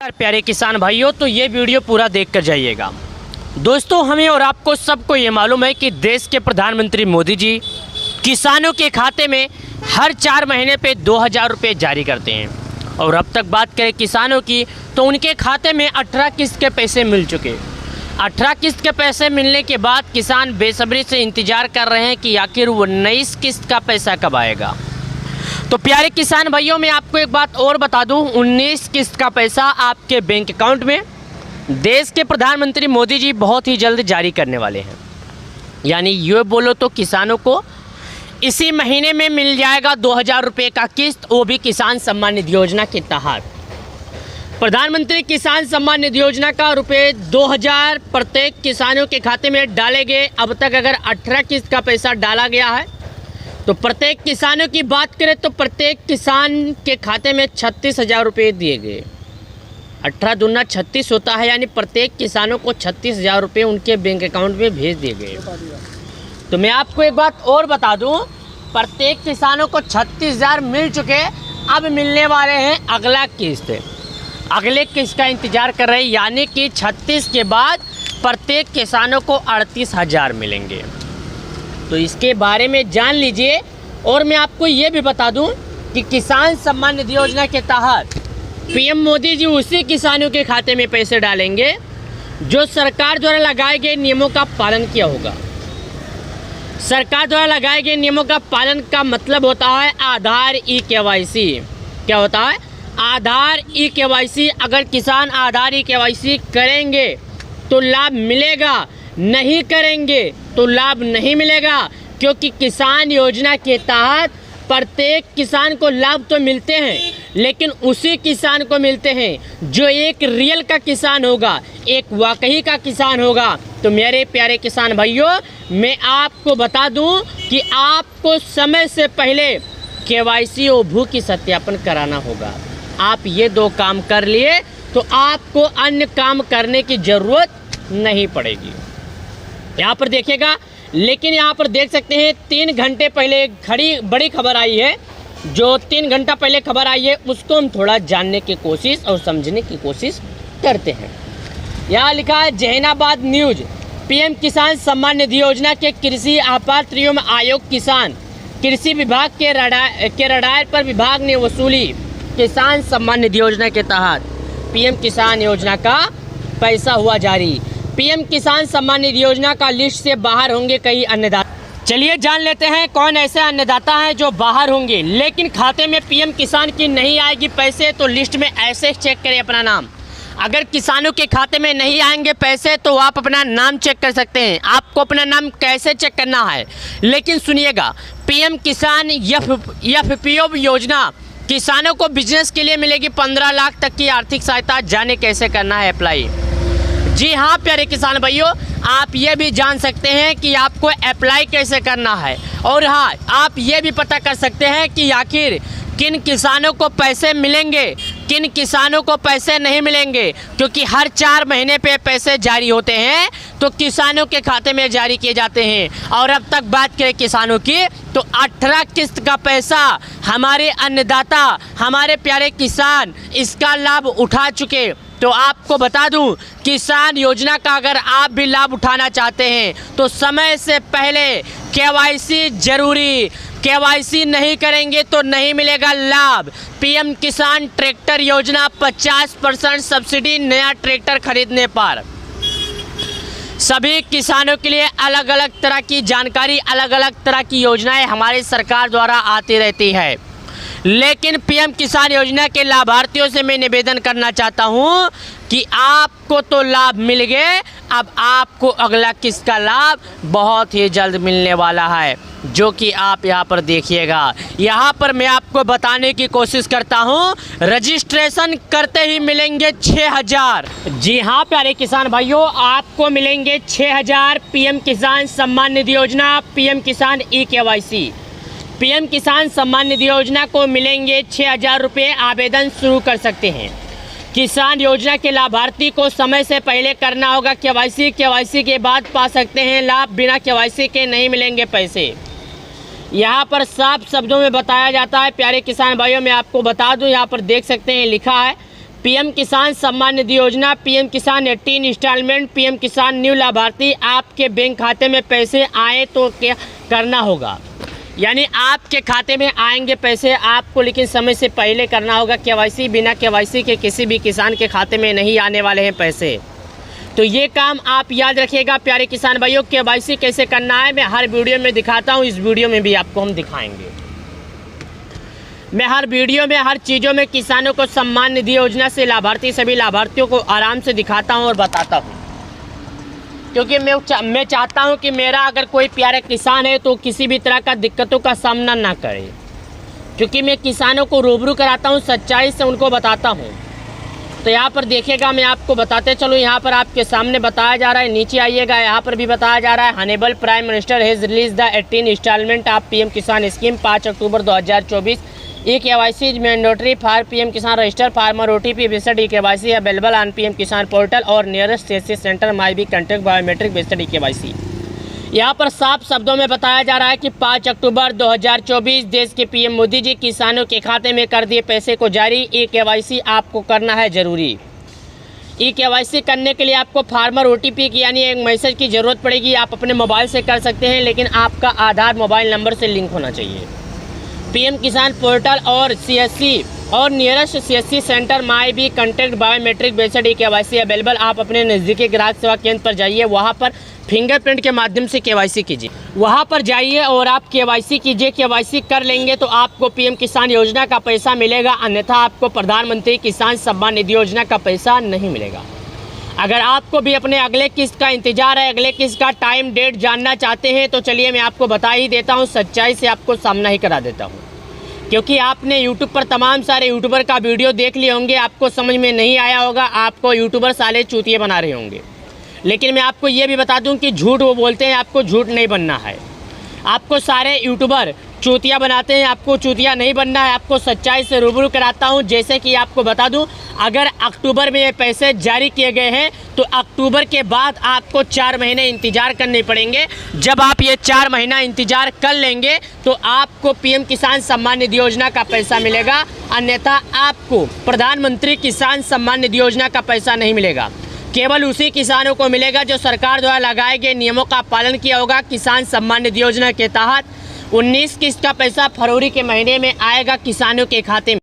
प्यारे किसान भाइयों, तो ये वीडियो पूरा देख कर जाइएगा। दोस्तों, हमें और आपको सबको ये मालूम है कि देश के प्रधानमंत्री मोदी जी किसानों के खाते में हर 4 महीने पे 2000 रुपये जारी करते हैं। और अब तक बात करें किसानों की, तो उनके खाते में 18 किस्त के पैसे मिल चुके। 18 किस्त के पैसे मिलने के बाद किसान बेसब्री से इंतज़ार कर रहे हैं कि आखिर वो 19 किस्त का पैसा कब आएगा। तो प्यारे किसान भाइयों, मैं आपको एक बात और बता दूं, 19 किस्त का पैसा आपके बैंक अकाउंट में देश के प्रधानमंत्री मोदी जी बहुत ही जल्द जारी करने वाले हैं। यानी ये बोलो तो किसानों को इसी महीने में मिल जाएगा 2000 रुपये का किस्त, वो भी किसान सम्मान निधि योजना के तहत। प्रधानमंत्री किसान सम्मान निधि योजना का रुपये 2000 प्रत्येक किसानों के खाते में डाले गए। अब तक अगर 18 किस्त का पैसा डाला गया है, तो प्रत्येक किसानों की बात करें तो प्रत्येक किसान के खाते में 36,000 रुपये दिए गए। 18 दूना 36 होता है, यानी प्रत्येक किसानों को 36,000 रुपये उनके बैंक अकाउंट में भेज दिए गए। तो मैं आपको एक बात और बता दूं, प्रत्येक किसानों को 36,000 मिल चुके। अब मिलने वाले हैं अगला किस्त, अगले किस्त का इंतज़ार कर रहे हैं। यानी कि 36 के बाद प्रत्येक किसानों को 38,000 मिलेंगे। तो इसके बारे में जान लीजिए। और मैं आपको ये भी बता दूं कि किसान सम्मान निधि योजना के तहत पीएम मोदी जी उसी किसानों के खाते में पैसे डालेंगे जो सरकार द्वारा लगाए गए नियमों का पालन किया होगा। सरकार द्वारा लगाए गए नियमों का पालन का मतलब होता है आधार ई-केवाईसी। क्या होता है? आधार ई-केवाईसी। अगर किसान आधार ई-केवाईसी करेंगे तो लाभ मिलेगा, नहीं करेंगे तो लाभ नहीं मिलेगा। क्योंकि किसान योजना के तहत प्रत्येक किसान को लाभ तो मिलते हैं, लेकिन उसी किसान को मिलते हैं जो एक रियल का किसान होगा, एक वाकई का किसान होगा। तो मेरे प्यारे किसान भाइयों, मैं आपको बता दूं कि आपको समय से पहले केवाईसी और भू की सत्यापन कराना होगा। आप ये 2 काम कर लिए तो आपको अन्य काम करने की ज़रूरत नहीं पड़ेगी। यहाँ पर देखिएगा, लेकिन यहाँ पर देख सकते हैं 3 घंटे पहले बड़ी खबर आई है। जो 3 घंटा पहले खबर आई है उसको हम थोड़ा जानने की कोशिश और समझने की कोशिश करते हैं। यहाँ लिखा है जहानाबाद न्यूज, पीएम किसान सम्मान निधि योजना के कृषि आपात एवं आयोग किसान कृषि विभाग के रडार पर विभाग ने वसूली। किसान सम्मान निधि योजना के तहत पीएम किसान योजना का पैसा हुआ जारी। पीएम किसान सम्मान निधि योजना का लिस्ट से बाहर होंगे कई अन्नदाता। चलिए जान लेते हैं कौन ऐसे अन्नदाता हैं जो बाहर होंगे, लेकिन खाते में पीएम किसान की नहीं आएगी पैसे। तो लिस्ट में ऐसे चेक करें अपना नाम। अगर किसानों के खाते में नहीं आएंगे पैसे तो आप अपना नाम चेक कर सकते हैं। आपको अपना नाम कैसे चेक करना है, लेकिन सुनिएगा, पीएम किसान एफपीओ योजना किसानों को बिजनेस के लिए मिलेगी 15 लाख तक की आर्थिक सहायता। जाने कैसे करना है अप्लाई। जी हाँ प्यारे किसान भाइयों, आप ये भी जान सकते हैं कि आपको अप्लाई कैसे करना है। और हाँ, आप ये भी पता कर सकते हैं कि आखिर किन किसानों को पैसे मिलेंगे, किन किसानों को पैसे नहीं मिलेंगे। क्योंकि हर 4 महीने पे पैसे जारी होते हैं, तो किसानों के खाते में जारी किए जाते हैं। और अब तक बात करें किसानों की, तो 18 किस्त का पैसा हमारे अन्नदाता, हमारे प्यारे किसान इसका लाभ उठा चुके। तो आपको बता दूं, किसान योजना का अगर आप भी लाभ उठाना चाहते हैं तो समय से पहले केवाईसी जरूरी। केवाईसी नहीं करेंगे तो नहीं मिलेगा लाभ। पीएम किसान ट्रैक्टर योजना 50% सब्सिडी नया ट्रैक्टर खरीदने पर। सभी किसानों के लिए अलग अलग तरह की जानकारी, अलग अलग तरह की योजनाएं हमारी सरकार द्वारा आती रहती है। लेकिन पीएम किसान योजना के लाभार्थियों से मैं निवेदन करना चाहता हूं कि आपको तो लाभ मिल गए, अब आपको अगला किस्त का लाभ बहुत ही जल्द मिलने वाला है, जो कि आप यहां पर देखिएगा। यहां पर मैं आपको बताने की कोशिश करता हूं, रजिस्ट्रेशन करते ही मिलेंगे 6,000। जी हाँ प्यारे किसान भाइयों, आपको मिलेंगे 6,000 पीएम किसान सम्मान निधि योजना, पीएम किसान ई-केवाईसी। पीएम किसान सम्मान निधि योजना को मिलेंगे 6,000 रुपये। आवेदन शुरू कर सकते हैं। किसान योजना के लाभार्थी को समय से पहले करना होगा केवाईसी के बाद पा सकते हैं लाभ। बिना केवाईसी के नहीं मिलेंगे पैसे। यहाँ पर साफ शब्दों में बताया जाता है। प्यारे किसान भाइयों, मैं आपको बता दूं, यहाँ पर देख सकते हैं लिखा है पीएम किसान सम्मान निधि योजना, पीएम किसान 18 इंस्टॉलमेंट, पीएम किसान न्यू लाभार्थी, आपके बैंक खाते में पैसे आए तो क्या करना होगा। यानी आपके खाते में आएंगे पैसे आपको, लेकिन समय से पहले करना होगा केवाईसी। बिना केवाईसी के किसी भी किसान के खाते में नहीं आने वाले हैं पैसे। तो ये काम आप याद रखिएगा प्यारे किसान भाइयों। केवाईसी कैसे करना है मैं हर वीडियो में दिखाता हूँ, इस वीडियो में भी आपको हम दिखाएंगे। मैं हर वीडियो में हर चीज़ों में किसानों को सम्मान निधि योजना से लाभार्थी सभी लाभार्थियों को आराम से दिखाता हूँ और बताता हूँ, क्योंकि मैं चाहता हूँ कि मेरा अगर कोई प्यारा किसान है तो किसी भी तरह का दिक्कतों का सामना ना करे, क्योंकि मैं किसानों को रूबरू कराता हूँ, सच्चाई से उनको बताता हूँ। तो यहाँ पर देखिएगा, मैं आपको बताते चलूँ। यहाँ पर आपके सामने बताया जा रहा है, नीचे आइएगा, यहाँ पर भी बताया जा रहा है, honourable prime minister has release the 18 instalment of PM Kisan scheme 5 October 2024। E KYC is mandatory for PM Kisan register farmer OTP based e KYC available on PM Kisan portal और nearest CSC centre my be contact biometric based e KYC. यहाँ पर साफ शब्दों में बताया जा रहा है कि 5 अक्टूबर 2024 देश के पीएम मोदी जी किसानों के खाते में कर दिए पैसे को जारी। ई केवाईसी आपको करना है ज़रूरी। ई केवाईसी करने के लिए आपको फार्मर ओटीपी की यानी एक मैसेज की ज़रूरत पड़ेगी। आप अपने मोबाइल से कर सकते हैं, लेकिन आपका आधार मोबाइल नंबर से लिंक होना चाहिए। पीएम किसान पोर्टल और सीएससी और nearest CSC centre my be contact biometric based e KYC available. आप अपने नज़दीकी ग्राहक सेवा केंद्र पर जाइए, वहाँ पर फिंगरप्रिंट के माध्यम से केवाईसी कीजिए। वहाँ पर जाइए और आप केवाईसी कीजिए। केवाईसी कर लेंगे तो आपको पीएम किसान योजना का पैसा मिलेगा, अन्यथा आपको प्रधानमंत्री किसान सम्मान निधि योजना का पैसा नहीं मिलेगा। अगर आपको भी अपने अगले किस्त का इंतजार है, अगले किस्त का टाइम डेट जानना चाहते हैं, तो चलिए मैं आपको बता ही देता हूँ, सच्चाई से आपको सामना ही करा देता हूँ। क्योंकि आपने यूट्यूब पर तमाम सारे यूट्यूबर का वीडियो देख लिए होंगे, आपको समझ में नहीं आया होगा, आपको यूट्यूबर साले चूतिए बना रहे होंगे। लेकिन मैं आपको ये भी बता दूं कि झूठ वो बोलते हैं, आपको झूठ नहीं बनना है। आपको सारे यूट्यूबर चूतिया बनाते हैं, आपको चूतिया नहीं बनना है। आपको सच्चाई से रूबरू कराता हूं। जैसे कि आपको बता दूं, अगर अक्टूबर में ये पैसे जारी किए गए हैं तो अक्टूबर के बाद आपको 4 महीने इंतज़ार करने पड़ेंगे। जब आप ये 4 महीना इंतज़ार कर लेंगे तो आपको पीएम किसान सम्मान निधि योजना का पैसा मिलेगा, अन्यथा आपको प्रधानमंत्री किसान सम्मान निधि योजना का पैसा नहीं मिलेगा। केवल उसी किसानों को मिलेगा जो सरकार द्वारा लगाए गए नियमों का पालन किया होगा। किसान सम्मान निधि योजना के तहत 19 किस्त का पैसा फरवरी के महीने में आएगा किसानों के खाते में।